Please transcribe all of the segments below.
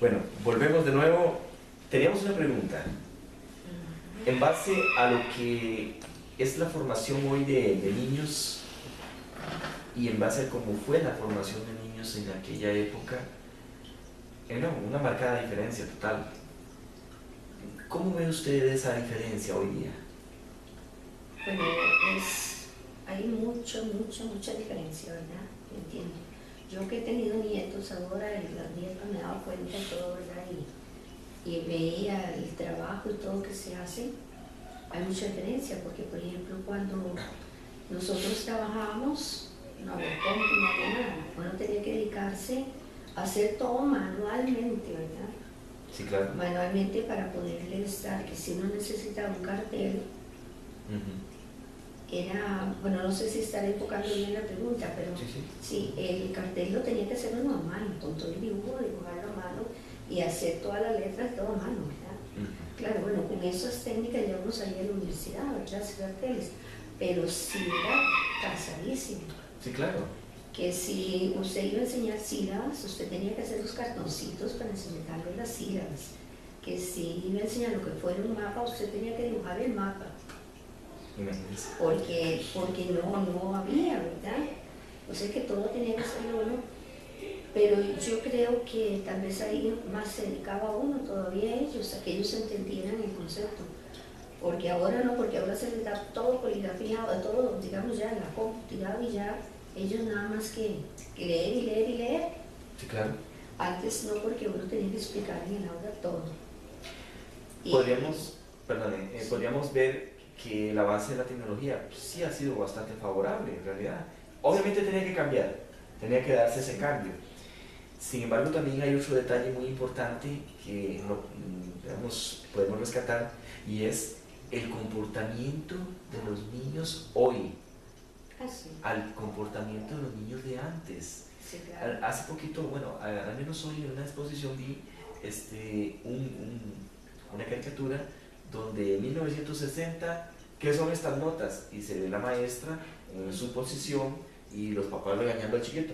Bueno, volvemos de nuevo. Teníamos una pregunta. En base a lo que es la formación hoy de niños y en base a cómo fue la formación de niños en aquella época, era una marcada diferencia total. ¿Cómo ve usted esa diferencia hoy día? Bueno, hay mucha diferencia, ¿verdad? Entiendo. Yo que he tenido nietos ahora, y las nietas me he dado cuenta de todo, ¿verdad? Y veía el trabajo y todo que se hace, hay mucha diferencia, porque por ejemplo cuando nosotros trabajábamos, no había compu, no había nada, uno tenía que dedicarse a hacer todo manualmente, ¿verdad? Sí, claro. Manualmente para poderle estar, que si uno necesitaba un cartel, era, bueno, no sé si estaré enfocando bien la pregunta, pero sí, el cartel lo tenía que hacer uno a mano, con todo el dibujo, dibujarlo a mano y hacer todas las letras todo a mano, ¿verdad? Claro, bueno, con esas técnicas ya uno salía de la universidad, ¿verdad? Hacer carteles, pero sí era cansadísimo. Sí, claro. Que si usted iba a enseñar sílabas, usted tenía que hacer los cartoncitos para enseñarle las sílabas. Que si iba a enseñar lo que fuera un mapa, usted tenía que dibujar el mapa. Porque no había, ¿verdad? O sea que todo tenía que ser uno, pero yo creo que tal vez ahí más se dedicaba a uno todavía ellos, a que ellos entendieran el concepto. Porque ahora no, porque ahora se les da todo poligrafiado, todo, digamos ya en la compu tirado y ya ellos nada más que leer y leer y leer. Sí, claro. Antes no, porque uno tenía que explicar en el aula todo. Podríamos ver que el avance de la tecnología sí ha sido bastante favorable en realidad. Obviamente tenía que cambiar, tenía que darse ese cambio. Sin embargo, también hay otro detalle muy importante que podemos rescatar, y es el comportamiento de los niños hoy al comportamiento de los niños de antes. Sí, claro. Hace poquito, bueno, al menos hoy en una exposición vi una caricatura donde en 1960, ¿qué son estas notas? Y se ve la maestra en su posición y los papás regañando al chiquito.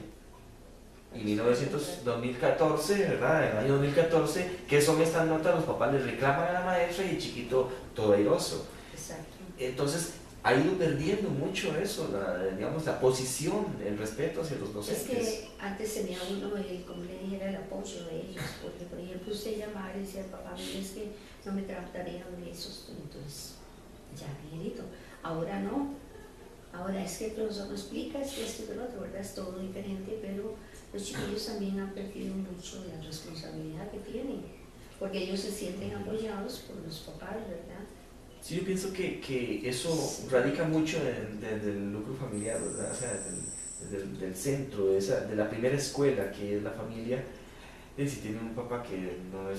Y 2014, ¿verdad? En el año 2014, ¿qué son estas notas? Los papás les reclaman a la maestra y el chiquito todo airoso. Exacto. Entonces, ha ido perdiendo mucho eso, la posición, el respeto hacia los docentes. Es que antes tenía uno, como le dijera, el apoyo de ellos, porque por ejemplo usted llamaba y decía, papá, mire, es que no me tratarían de esos, entonces ya Miguelito. Ahora no, ahora es que el profesor no explica, es que esto y que lo otro, ¿verdad? Es todo diferente, pero los chiquillos también han perdido mucho de la responsabilidad que tienen, porque ellos se sienten apoyados por los papás, ¿verdad? Sí, yo pienso que eso radica mucho desde el núcleo familiar, ¿verdad? O sea, del centro, de la primera escuela que es la familia. Y si tiene un papá que no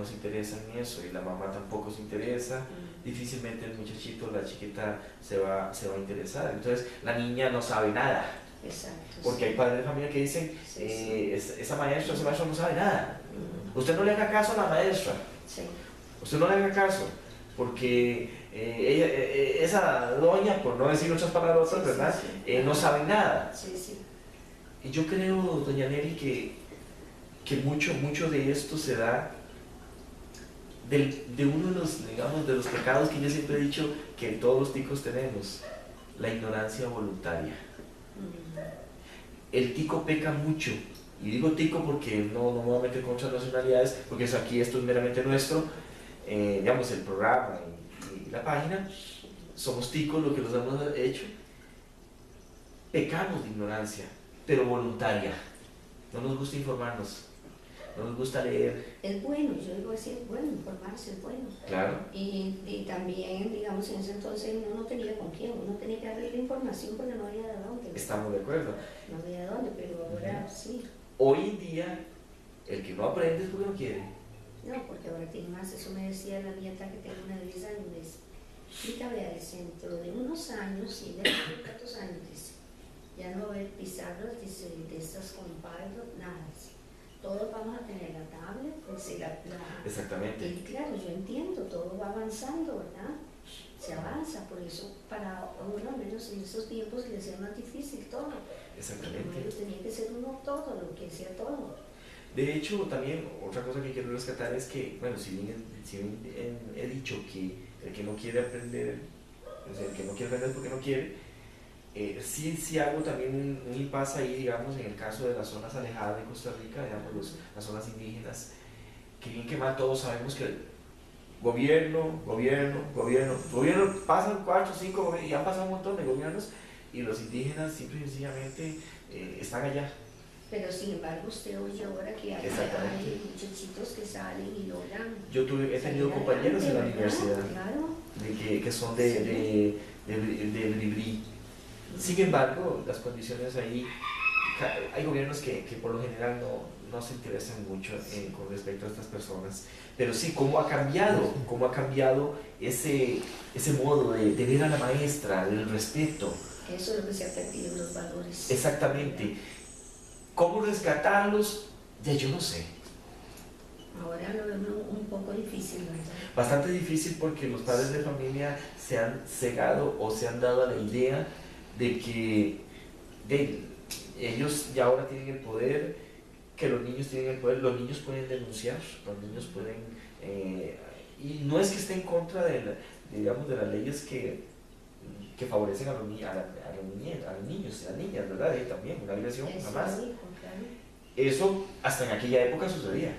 se interesa en eso y la mamá tampoco se interesa, difícilmente el muchachito, la chiquita se va a interesar. Entonces la niña no sabe nada. Exacto. Porque hay padres de familia que dicen, esa maestra, ese maestro no sabe nada. Usted no le haga caso a la maestra. Sí. Usted no le haga caso. Porque esa doña, por no decir otras palabras, ¿verdad? No sabe nada. Y yo creo, doña Nelly, que mucho de esto se da de uno de los, digamos, de los pecados que yo siempre he dicho que todos los ticos tenemos, la ignorancia voluntaria. El tico peca mucho, y digo tico porque no me voy a meter con otras nacionalidades, porque esto es meramente nuestro, digamos, el programa y la página, somos ticos lo que los hemos hecho, pecamos de ignorancia, pero voluntaria. No nos gusta informarnos, no nos gusta leer. Es bueno, yo digo así, es bueno, informarse es bueno. Claro. Y también, digamos, en ese entonces uno no tenía con quién, uno tenía que darle la información porque no había de dónde. Estamos de acuerdo. No había de dónde, pero ahora sí. Hoy en día, el que no aprende es porque no quiere. No, porque ahora tiene más, eso me decía la nieta que tengo una de 10 años, me dice, Rita, vea, dentro de unos años, y de tantos años, dice, ya no va a haber pizarras, dice, de estas con Pilot, nada, dice. Todos vamos a tener la tablet, Exactamente. Y claro, yo entiendo, todo va avanzando, ¿verdad? Se avanza, por eso para uno, al menos en esos tiempos, le hacía más difícil todo. Exactamente. Tenía que ser uno todo, lo que sea todo. De hecho, también otra cosa que quiero rescatar es que, bueno, si bien he dicho que el que no quiere aprender, o sea, el que no quiere aprender porque no quiere, sí hago también un impasse ahí, digamos, en el caso de las zonas alejadas de Costa Rica, digamos, las zonas indígenas, que bien que mal todos sabemos que gobierno, pasan 4, 5, y han pasado un montón de gobiernos, y los indígenas simple y sencillamente están allá. Pero sin embargo usted oye ahora que hay muchachitos que salen y logran. He tenido compañeros en la universidad, claro, que son de Bribri. Sin embargo, las condiciones ahí, hay gobiernos que por lo general no se interesan mucho con respecto a estas personas. Pero sí, cómo ha cambiado ese modo de ver a la maestra, del respeto. Eso es lo que se ha perdido en los valores. Exactamente. ¿Cómo rescatarlos? Ya yo no sé. Ahora lo veo un poco difícil, ¿verdad? Bastante difícil porque los padres de familia se han cegado o se han dado a la idea de que ellos ya ahora tienen el poder, que los niños tienen el poder, los niños pueden denunciar, los niños pueden... y no es que esté en contra de las leyes que favorecen a los niños, a las niñas, ¿verdad? También, una agresión, jamás. Eso hasta en aquella época sucedía.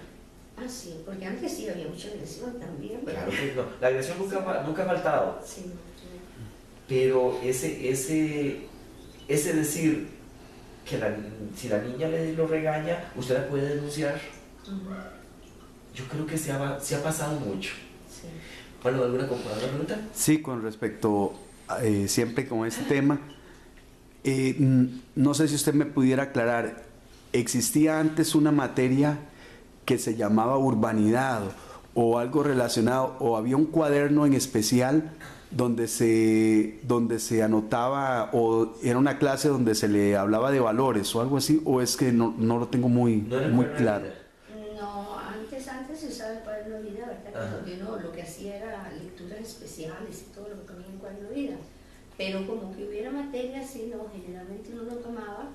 Ah, sí, porque antes sí había mucha agresión también, ¿verdad? Claro que no, la agresión nunca ha faltado. Sí, no. Pero ese decir que si la niña lo regaña, usted la puede denunciar. Yo creo que se ha pasado mucho. Sí. Bueno, ¿alguna pregunta? Sí, con respecto siempre con este tema, no sé si usted me pudiera aclarar, ¿existía antes una materia que se llamaba urbanidad o algo relacionado, o había un cuaderno en especial donde se anotaba, o era una clase donde se le hablaba de valores o algo así, o es que no lo tengo muy claro? No, antes se usaba el cuaderno de vida, ¿verdad? Donde uno lo que hacía era lecturas especiales y todo lo que ponía en el cuaderno de vida. Pero como que hubiera materias, sí, no, generalmente uno lo tomaba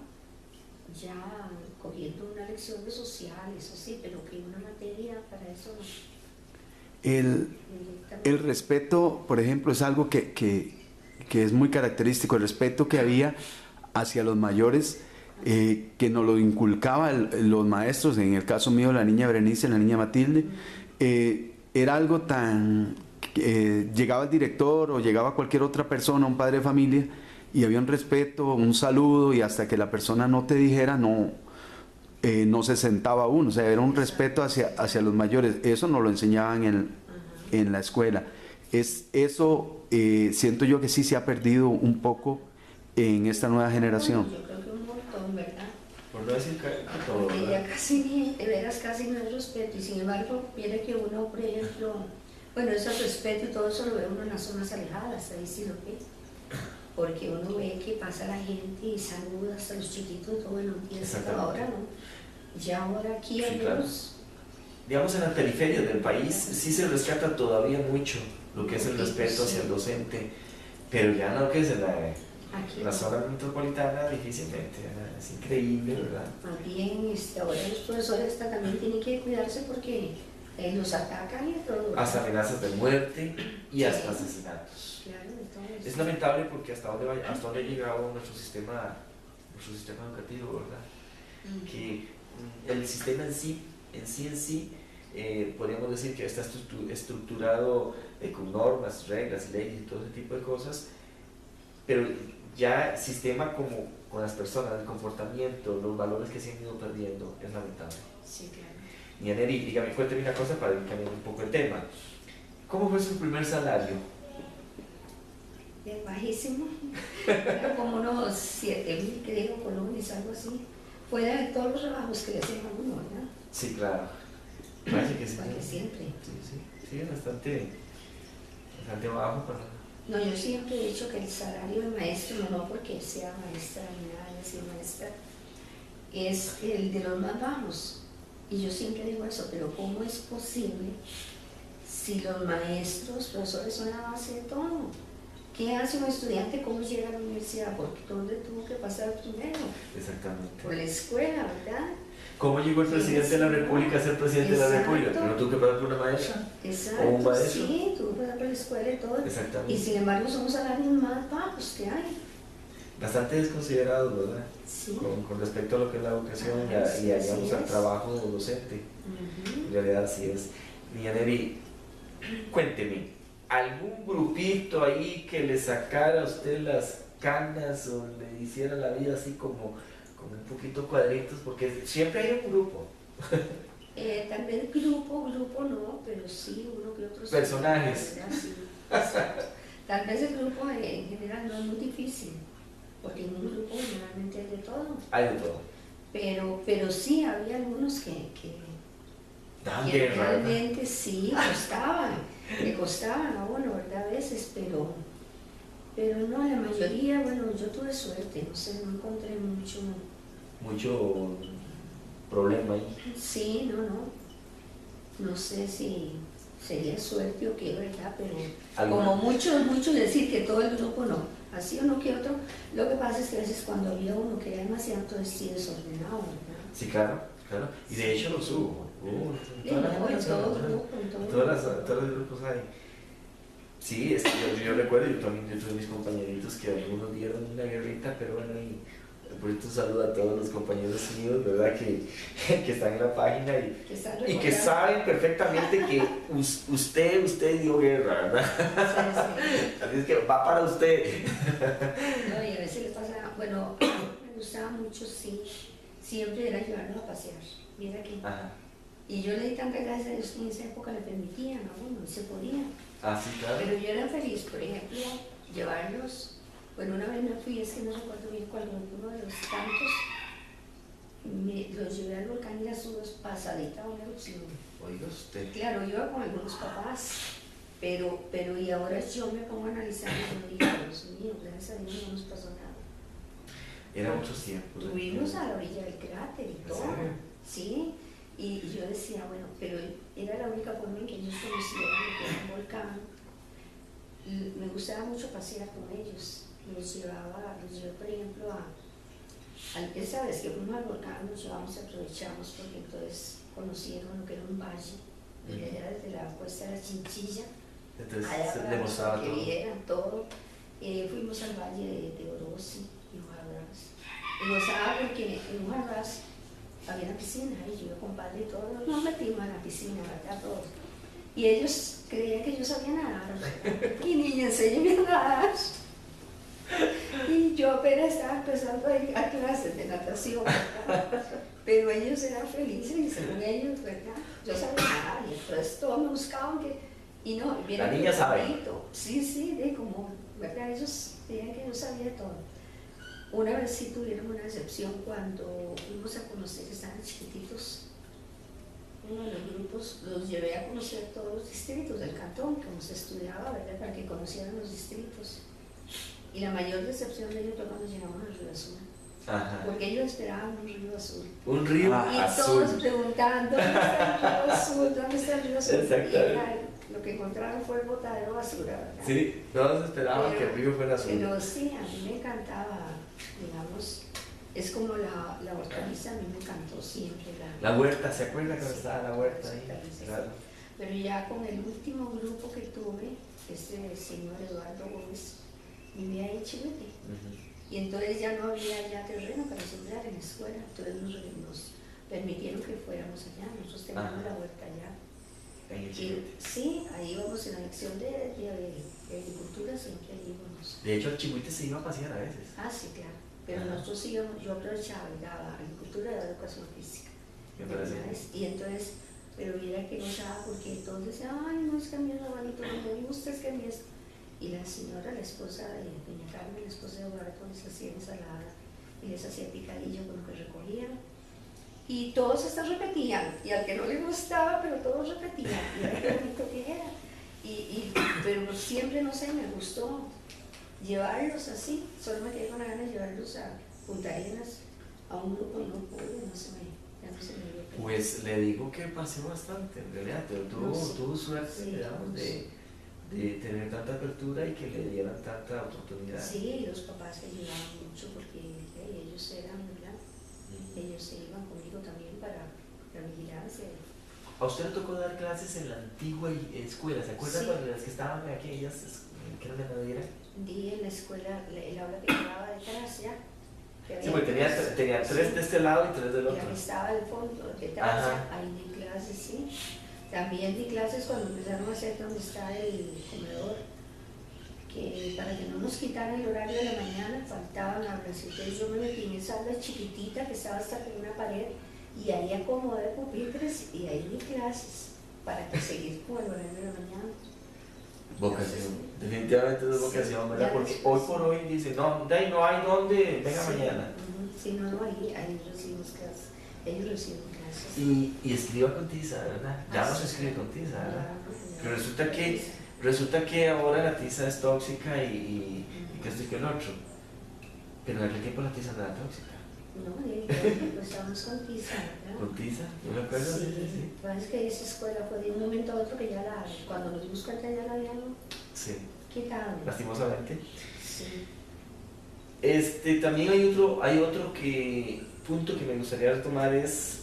ya cogiendo una lección de sociales, o sí, pero que una materia para eso no. El respeto, por ejemplo, es algo que es muy característico, el respeto que había hacia los mayores, que nos lo inculcaban los maestros, en el caso mío la niña Berenice, la niña Matilde, era algo tan... llegaba el director o llegaba cualquier otra persona, un padre de familia, y había un respeto, un saludo, y hasta que la persona no te dijera, no se sentaba uno, o sea, era un respeto hacia los mayores. Eso nos lo enseñaban en la escuela. Eso siento yo que sí se ha perdido un poco en esta nueva generación. Yo creo que un montón, ¿verdad? Por no decir que todo, porque ya casi no hay respeto, y sin embargo, viene que uno, por ejemplo, bueno, ese respeto y todo eso lo ve uno en las zonas alejadas, ahí sí lo ve, porque uno ve que pasa la gente y saluda hasta los chiquitos, todo buenos días, ahora no, ya ahora aquí hay unos... Digamos, en la periferia del país sí se rescata todavía mucho lo que es el respeto hacia el docente, pero ya no, que es en la zona metropolitana difícilmente, ¿verdad? Es increíble, ¿verdad? Más bien, ahora los profesores también tienen que cuidarse porque los atacan y todo. Hasta amenazas de muerte y hasta asesinatos. Claro, entonces... Es lamentable porque hasta dónde ha llegado nuestro sistema educativo, ¿verdad? Que el sistema en sí, podríamos decir que está estructurado con normas, reglas, leyes y todo ese tipo de cosas, pero ya el sistema como con las personas, el comportamiento, los valores que se han ido perdiendo, es lamentable. Sí, claro. Y Aneri, dígame, cuénteme una cosa para cambiar un poco el tema. ¿Cómo fue su primer salario? Bajísimo, era como unos 7,000, creo, colones, algo así. Fuera de todos los trabajos que le hacían a uno, ¿verdad? Sí, claro. Parece que sí. Porque siempre. Sí, es bastante bajo para... No, yo siempre he dicho que el salario del maestro, no porque sea maestra ni nada, decir maestra, es el de los más bajos. Y yo siempre digo eso, pero ¿cómo es posible si los maestros, profesores son la base de todo? ¿qué hace un estudiante? ¿Cómo llega a la universidad? Porque ¿dónde tuvo que pasar primero? Exactamente. Por la escuela, ¿verdad? ¿Cómo llegó el presidente de la República a ser presidente de la República? ¿Pero no tuvo que pasar por una maestra? Exacto, ¿O un maestro? sí, tuvo que pasar por la escuela y todo. Exactamente. Y sin embargo son los salarios más bajos que hay. Bastante desconsiderados, ¿verdad? Sí. Con respecto a lo que es la educación Sí, y así digamos, al es. trabajo docente. En realidad así es. Niña Neri, cuénteme, ¿algún grupito ahí que le sacara a usted las canas o le hiciera la vida así como un poquito cuadritos? Porque siempre hay un grupo. Tal vez grupo no, pero sí uno que otro. Personajes. Sí, exacto. Tal vez el grupo en general no es muy difícil, porque en un grupo generalmente hay de todo. Hay de todo. Pero sí había algunos que Dan que guerra, ¿verdad? realmente sí le costaban a uno, ¿verdad? A veces, pero no, la mayoría, bueno, yo tuve suerte, no sé, no encontré Mucho problema ahí. sí, no sé si sería suerte o qué, ¿verdad? Pero ¿Alguna? como muchos decir que todo el grupo no, así uno que otro, lo que pasa es que a veces cuando había uno que era demasiado, entonces sí desordenado, ¿verdad? Sí, claro. Y de hecho los hubo. En todo Todos los grupos hay. Sí, es que yo recuerdo, yo tuve mis compañeritos que algunos dieron una guerrita, pero bueno, y por eso saludo a todos los compañeros míos, ¿verdad? Que están en la página y que saben perfectamente que usted dio guerra, ¿verdad? Así es que va para usted. No, y a veces le pasa, bueno, me gustaba mucho, sí, siempre era llevarlo a pasear, mira aquí. Ajá. Y yo le di tanta gracias a Dios que en esa época le permitían a uno, y se podía. Ah, sí, claro. Pero yo era feliz, por ejemplo, llevarlos. Bueno, una vez me fui, es que no recuerdo bien cuál, uno de los tantos, los llevé al volcán y las subes pasadita a una erupción. Oiga usted. Claro, iba con algunos papás, pero y ahora yo me pongo a analizar y digo, Dios mío, gracias a Dios no nos pasó nada. Era muchos tiempos. Tuvimos a la orilla del cráter y todo, sí, y yo decía, bueno, pero era la única forma en que ellos conocieran lo que era un volcán. Y me gustaba mucho pasear con ellos, los llevé por ejemplo esa vez que fuimos al volcán, nos llevamos y aprovechamos porque entonces conocieron lo que era un valle, y allá desde la cuesta de la Chinchilla, Entonces allá se para demostraba que todo. vieran todo. Fuimos al valle de Orosi y Huarras. Y gozaba porque en Huarras había una piscina y yo con padre y todos nos metimos en la piscina, ¿verdad? Todos. Y ellos creían que yo sabía nadar. Y niña, enséñame a nadar. Y yo apenas estaba empezando a ir a clases de natación, ¿verdad? Pero ellos eran felices y según ellos, ¿verdad? Yo sabía nadar y entonces todos me buscaban que... Y no, La niña sabe. Sí, de como, ¿verdad? Ellos creían que yo sabía todo. Una vez sí tuvieron una decepción cuando fuimos a conocer, estaban chiquititos. Uno de los grupos los llevé a conocer todos los distritos del cantón, como se estudiaba, ¿verdad? Para que conocieran los distritos. Y la mayor decepción de ellos fue cuando llegamos al Río Azul. Ajá. Porque ellos esperaban un río azul. Un río Y azul. todos preguntaban, ¿dónde está el río azul? ¿Dónde está el río azul? Exactamente. Y lo que encontraron fue el botadero de basura, ¿verdad? Sí, todos esperaban que el río fuera azul. Pero sí, a mí me encantaba, digamos, es como la hortaliza, a mí me encantó siempre. La huerta, ¿se acuerda que Sí, estaba la huerta ahí? sí. Claro. Pero ya con el último grupo que tuve, este señor Eduardo Gómez, vivía en Chihuete. Y entonces ya no había ya terreno para sembrar en la escuela, entonces nos permitieron que fuéramos allá, nosotros teníamos la huerta allá. En el Y, Chihuete. sí, ahí íbamos en la lección de agricultura, siempre ahí íbamos. De hecho, el Chihuete se iba a pasear a veces. Ah, sí, claro. Pero nosotros íbamos, yo aprovechaba y daba agricultura y daba educación física. Me parece. Y entonces, pero mira que gozaba porque todos decían, ay, no, es que a mí es bonito, no me gusta, es que a mí es... Y la señora, la esposa de doña Carmen, la esposa de Eduardo, les hacía ensalada y les hacía picadillo con lo que recogían. Y todos estos repetían, y al que no le gustaba, pero todos repetían, y era qué bonito que era. Pero siempre, no sé, me gustó llevarlos así, solo me quedé con la gana de llevarlos a Punta Arenas, a un grupo, y no pude, ya no se me dio. Pues le digo que paseó bastante, en realidad, pero tuvo suerte, Sí, digamos, de tener tanta apertura y que le dieran tanta oportunidad. Sí, los papás se ayudaban mucho porque ellos eran, ¿verdad? Ellos se iban conmigo también para vigilarse. ¿A usted le tocó dar clases en la antigua escuela? ¿Se acuerdan Sí. cuando las que estaban aquellas, que eran de madera? Di en la escuela, el aula que quedaba detrás ya. Sí, porque tenía tres de este lado y tres del Y otro. la que estaba al fondo, detrás, Ajá. ahí di clases, sí. También di clases cuando empezaron a hacer donde está el comedor, que para que no nos quitaran el horario de la mañana faltaban aulas. Entonces yo me metí en esa aula chiquitita que estaba hasta con una pared y ahí acomodé pupitres y ahí di clases para que seguir con el horario de la mañana. Vocación, definitivamente es vocación, ¿verdad? Ya Porque después, hoy por hoy dice, no, de ahí no hay dónde, venga sí, mañana. Sí, no, ahí recibimos clases, ellos reciben clases. Y escriba con tiza, ¿verdad? Ya no se escribe con tiza, ¿verdad? Pero resulta que ahora la tiza es tóxica y que esto y que el otro. Pero en aquel tiempo la tiza no era tóxica. No, pues estábamos con tiza, ¿verdad? ¿Con tiza? Yo me acuerdo, sí, sí, sí. Pues es que esa escuela fue de un momento a otro que ya cuando nos dimos cuenta ya la habían Sí, quitado. lastimosamente. Sí. También hay otro punto que me gustaría retomar es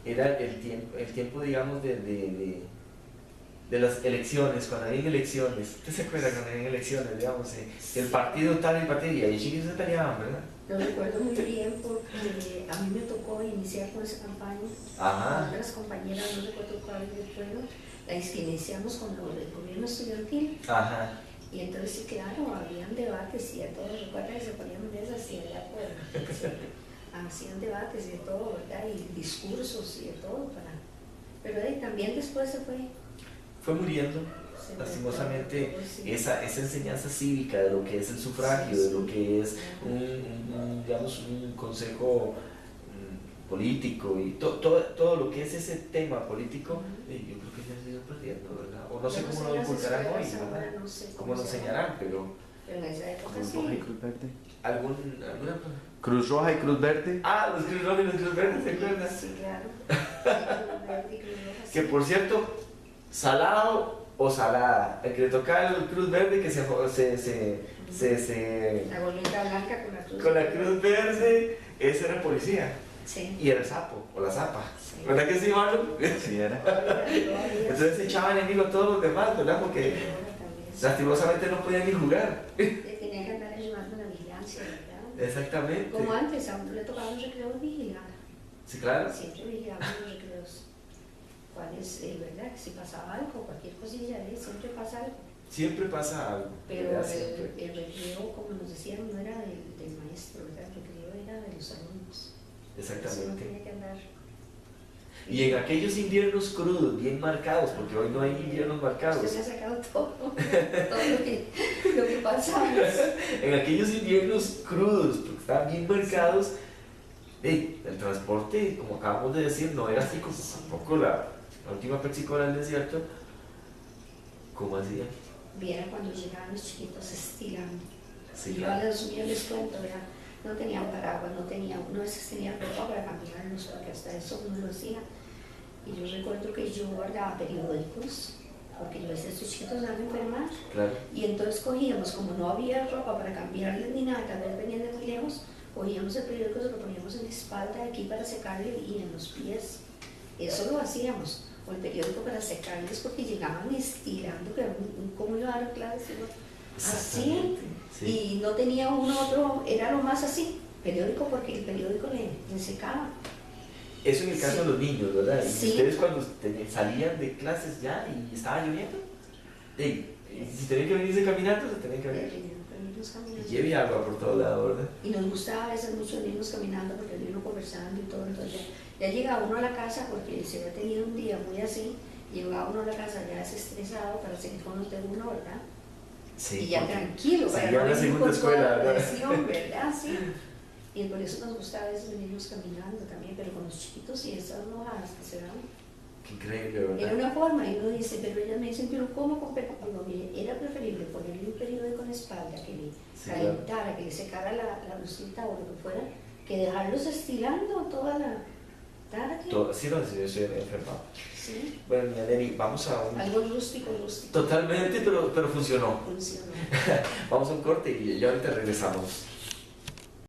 era el tiempo digamos de las elecciones, cuando había elecciones. ¿Usted se acuerda cuando había elecciones, digamos, el partido tal y el partido, y ahí chiquillos se peleaban, ¿verdad? Lo recuerdo muy bien porque a mí me tocó iniciar con esa campaña. Ajá. Otras compañeras, no recuerdo cuáles fueron, las que iniciamos con lo del gobierno estudiantil. Ajá. Y entonces, sí, claro, habían debates y de todo. Recuerda que se ponían mesas y allá hacían debates y de todo, ¿verdad? Y discursos y de todo. Pero también después se fue muriendo, lastimosamente, esa enseñanza cívica de lo que es el sufragio, de lo que es digamos, un consejo político y todo lo que es ese tema político, yo creo que ya se ha ido perdiendo, ¿verdad? O no sé cómo lo inculcarán hoy, ¿verdad? No sé cómo lo enseñarán, pero en esa época Cruz sí. Roja y Cruz Verde. ¿alguna? Cruz Roja y Cruz Verde. Ah, los Cruz Roja y los Cruz Verdes, ¿se acuerdan? Sí, claro. Cruz Verde y Cruz Roja, Que sí. por cierto, salado o salada, el que le tocaba el Cruz Verde que La bolita blanca con la cruz verde, ese era el policía. Sí. Y era el sapo, o la zapa. Sí. ¿Verdad que sí, Marlon? Sí, era. Entonces se echaban enemigo a todos los demás, ¿verdad? Porque lastimosamente no podían ni jugar. Tenía que andar ayudando en la vigilancia, ¿verdad? Exactamente. Como antes, a uno le tocaba los recreos vigilar. Sí, claro. Siempre vigilaban los recreos. ¿Cuál es, verdad? Si pasaba algo, cualquier cosilla, siempre pasa algo. Siempre pasa algo. Pero ¿verdad? Siempre. el recreo, como nos decían, no era del maestro, ¿verdad? El recreo era de los alumnos. Eso no Exactamente. tenía que andar. Y en aquellos inviernos crudos, bien marcados, porque hoy no hay inviernos marcados. Usted me ha sacado todo lo que pasamos. En aquellos inviernos crudos, porque estaban bien marcados, el transporte, como acabamos de decir, no era así como tampoco la última pexicola del desierto. ¿Cómo hacía? Viera cuando llegaban los chiquitos estirando. Sí, Yo claro. a los míos les cuento, ¿verdad? No tenían paraguas, no tenían, uno a veces tenía ropa para cambiarnos, porque hasta eso uno lo hacía. Y yo recuerdo que yo guardaba periódicos, porque yo decía, estos chiquitos van a enfermar. Claro. Y entonces cogíamos, como no había ropa para cambiarles ni nada, tal vez venían de muy lejos, cogíamos el periódico, se lo poníamos en la espalda aquí para secarle y en los pies. Eso lo hacíamos. O el periódico para secarles porque llegaban estirando, que ¿cómo iba a dar clases? Así. Sí. Y no tenía uno otro, era lo más así, periódico, porque el periódico le secaba. Eso en el caso Sí. de los niños, ¿verdad? Y Sí. ustedes cuando salían de clases ya y estaba lloviendo, y si tenían que venirse caminando, se tenían que venir. Y lleve agua por todo lado, ¿verdad? Y nos gustaba a veces mucho venirnos caminando porque venimos conversando y todo. Entonces ya llegaba uno a la casa porque se había tenido un día muy así, llegaba uno a la casa ya desestresado para seguir con los de uno, ¿verdad? Sí. Y ya porque tranquilo, para seguían no la venir segunda con escuela, toda la ¿verdad? presión, ¿verdad? Sí. Y por eso nos gustaba a veces venirnos caminando también, pero con los chiquitos y esas mojadas que se dan. Qué increíble, Era ¿verdad? una forma, y uno dice, pero ellas me dicen, pero ¿cómo con periódico? Digo, mire, era preferible ponerle un periódico en la espalda que le Sí, calentara, claro. que le secara la blusita o lo que fuera, que dejarlos estirando toda la... Claro que Sí lo decidió, estoy enfermado. sí. Bueno, mi Nelly, vamos a un... Algo rústico. Totalmente, pero funcionó. Funcionó. Vamos a un corte y ya ahorita regresamos.